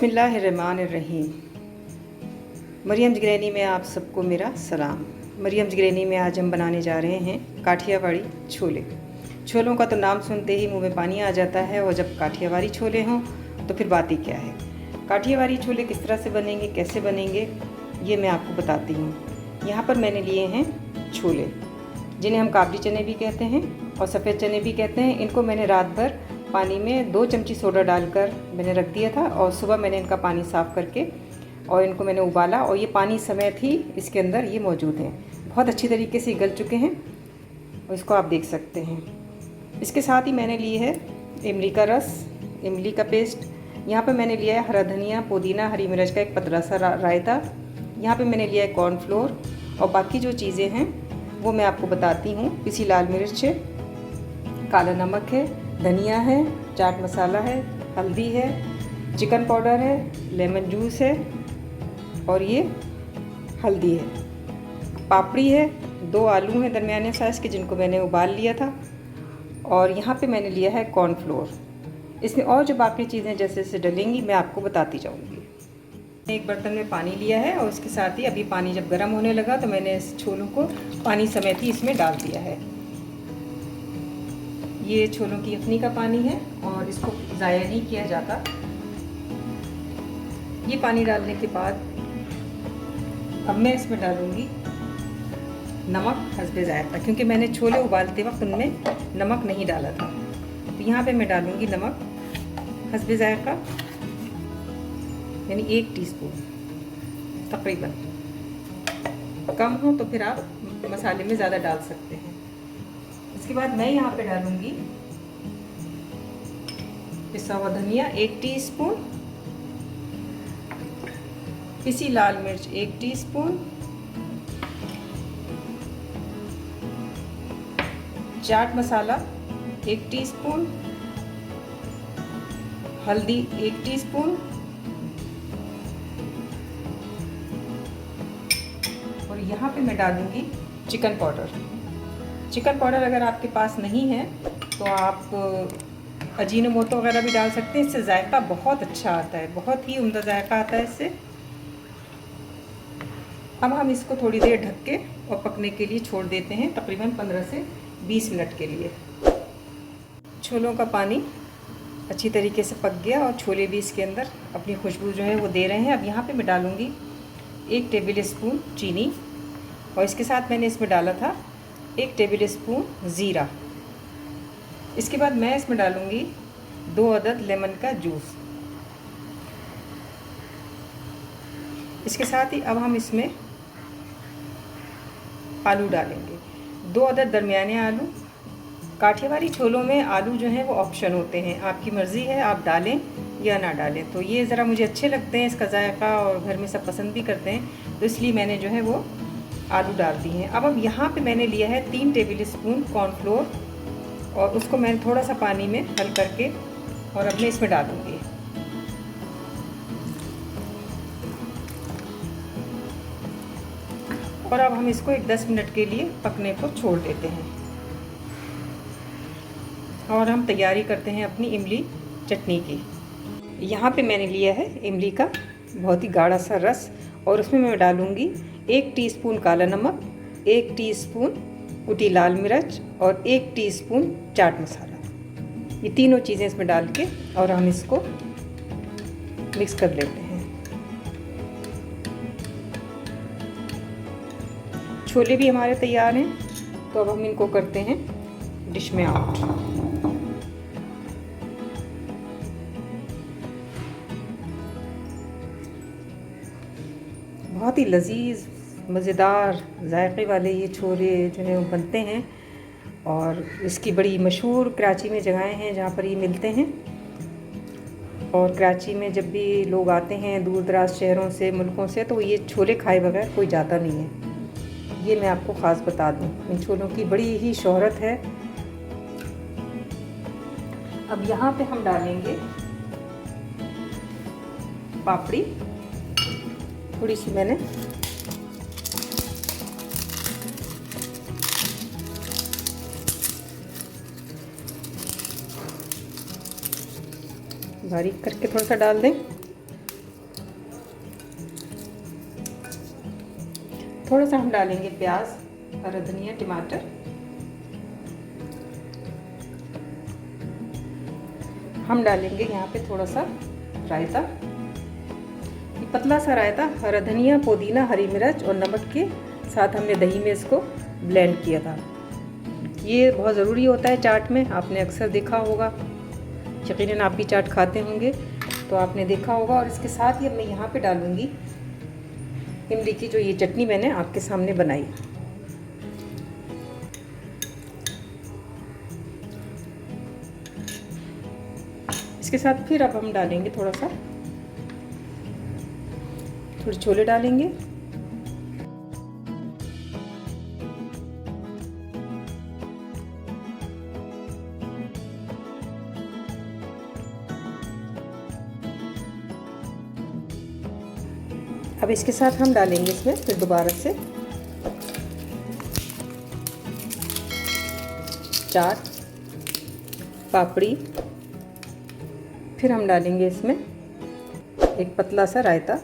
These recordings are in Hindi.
बिस्मिल्लाहिर्रहमानिर्रहीम। मरियम जिगरैनी में आप सबको मेरा सलाम। मरियम जिगरैनी में आज हम बनाने जा रहे हैं काठियावाड़ी छोले। छोलों का तो नाम सुनते ही मुंह में पानी आ जाता है, और जब काठियावाड़ी छोले हों तो फिर बात ही क्या है। काठियावाड़ी छोले किस तरह से बनेंगे, कैसे बनेंगे, ये मैं आपको बताती हूँ। यहाँ पर मैंने लिए हैं छोले, जिन्हें हम काबली चने भी कहते हैं और सफ़ेद चने भी कहते हैं। इनको मैंने रात भर पानी में 2 चमची सोडा डालकर मैंने रख दिया था, और सुबह मैंने इनका पानी साफ़ करके और इनको मैंने उबाला, और ये पानी समेत ही इसके अंदर ये मौजूद हैं। बहुत अच्छी तरीके से गल चुके हैं, और इसको आप देख सकते हैं। इसके साथ ही मैंने ली है इमली का रस, इमली का पेस्ट। यहाँ पे मैंने लिया है हरा धनिया, पुदीना, हरी मिर्च का एक पतला सा रायता। यहाँ पे मैंने लिया है कॉर्नफ्लोर, और बाकी जो चीज़ें हैं वो मैं आपको बताती हूँ। पिसी लाल मिर्च है, काला नमक है, धनिया है, चाट मसाला है, हल्दी है, चिकन पाउडर है, लेमन जूस है, और ये हल्दी है, पापड़ी है, 2 आलू हैं दरमियाने साइज़ के जिनको मैंने उबाल लिया था, और यहाँ पे मैंने लिया है कॉर्नफ्लोर। इसमें और जो बाकी चीज़ें जैसे जैसे डलेंगी मैं आपको बताती जाऊँगी। एक बर्तन में पानी लिया है, और इसके साथ ही अभी पानी जब गर्म होने लगा तो मैंने इस छोलों को पानी समेत ही इसमें डाल दिया है। ये छोलों की यखनी का पानी है, और इसको ज़ाया नहीं किया जाता। ये पानी डालने के बाद अब मैं इसमें डालूँगी नमक हस्बे ज़ायक़ा, क्योंकि मैंने छोले उबालते वक्त उनमें नमक नहीं डाला था। तो यहाँ पे मैं डालूँगी नमक हस्बे ज़ायक़ा, यानी 1 टीस्पून तकरीबन। कम हो तो फिर आप मसाले में ज़्यादा डाल सकते हैं। इसके बाद मैं यहाँ पे डालूँगी पिसा हुआ धनिया 1 टीस्पून, पिसी लाल मिर्च 1 टीस्पून, चाट मसाला 1 टीस्पून, हल्दी 1 टीस्पून, और यहाँ पे मैं डालूँगी चिकन पाउडर। चिकन पाउडर अगर आपके पास नहीं है तो आप अजीनोमोटो वगैरह भी डाल सकते हैं। इससे जायका बहुत अच्छा आता है, बहुत ही उम्दा जायका आता है इससे। अब हम इसको थोड़ी देर ढक के और पकने के लिए छोड़ देते हैं, तकरीबन 15 से 20 मिनट के लिए। छोलों का पानी अच्छी तरीके से पक गया, और छोले भी इसके अंदर अपनी खुशबू जो है वो दे रहे हैं। अब यहाँ पे मैं डालूँगी 1 टेबल स्पून चीनी, और इसके साथ मैंने इसमें डाला था 1 टेबल स्पून ज़ीरा। इसके बाद मैं इसमें डालूँगी 2 अदद लेमन का जूस। इसके साथ ही अब हम इसमें आलू डालेंगे, 2 अदद दरमियाने आलू। काठियावाड़ी छोलों में आलू जो हैं वो ऑप्शन होते हैं, आपकी मर्ज़ी है आप डालें या ना डालें। तो ये ज़रा मुझे अच्छे लगते हैं, इसका जायका, और घर में सब पसंद भी करते हैं, तो इसलिए मैंने जो है वो आलू डाल दी हैं। अब यहाँ पे मैंने लिया है 3 टेबल स्पून कॉर्नफ्लोर, और उसको मैंने थोड़ा सा पानी में हल करके और अब मैं इसमें डालूँगी। और अब हम इसको 10 मिनट के लिए पकने को छोड़ देते हैं, और हम तैयारी करते हैं अपनी इमली चटनी की। यहाँ पे मैंने लिया है इमली का बहुत ही गाढ़ा सा रस, और उसमें मैं डालूँगी 1 टीस्पून काला नमक, 1 टीस्पून कुटी लाल मिर्च, और 1 टीस्पून चाट मसाला। ये तीनों चीज़ें इसमें डाल के और हम इसको मिक्स कर लेते हैं। छोले भी हमारे तैयार हैं, तो अब हम इनको करते हैं डिश में आउट। बहुत ही लजीज, मज़ेदार जायके वाले ये छोले जो है वो बनते हैं, और इसकी बड़ी मशहूर कराची में जगहें हैं जहाँ पर ये मिलते हैं। और कराची में जब भी लोग आते हैं दूर दराज शहरों से, मुल्कों से, तो ये छोले खाए बगैर कोई जाता नहीं है। ये मैं आपको ख़ास बता दूँ, इन छोलों की बड़ी ही शोहरत है। अब यहाँ पे हम डालेंगे पापड़ी, थोड़ी सी मैंने बारीक करके थोड़ा सा डाल दें। थोड़ा सा हम डालेंगे प्याज, हरा धनिया, टमाटर। हम डालेंगे यहाँ पे थोड़ा सा रायता, ये पतला सा रायता, हरा धनिया, पुदीना, हरी मिर्च और नमक के साथ हमने दही में इसको ब्लेंड किया था। ये बहुत ज़रूरी होता है चाट में, आपने अक्सर देखा होगा, यकीनन आप भी चाट खाते होंगे तो आपने देखा होगा। और इसके साथ ही अब मैं यहाँ पे डालूँगी इमली की जो ये चटनी मैंने आपके सामने बनाई। इसके साथ फिर अब हम डालेंगे थोड़े छोले डालेंगे। अब इसके साथ हम डालेंगे इसमें फिर दोबारा से चाट पापड़ी, फिर हम डालेंगे इसमें एक पतला सा रायता,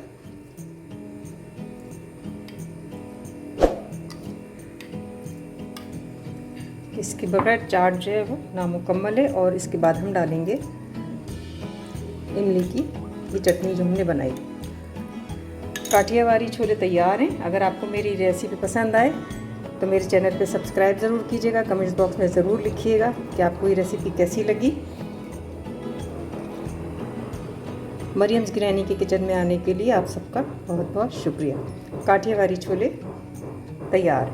इसके बगैर चाट जो है वो नामुकम्मल है। और इसके बाद हम डालेंगे इमली की ये चटनी जो हमने बनाई। काठियावाड़ी छोले तैयार हैं। अगर आपको मेरी रेसिपी पसंद आए तो मेरे चैनल पे सब्सक्राइब ज़रूर कीजिएगा, कमेंट्स बॉक्स में ज़रूर लिखिएगा कि आपको ये रेसिपी कैसी लगी। मरियम्स ग्रैनी के किचन में आने के लिए आप सबका बहुत बहुत शुक्रिया। काठियावाड़ी छोले तैयार।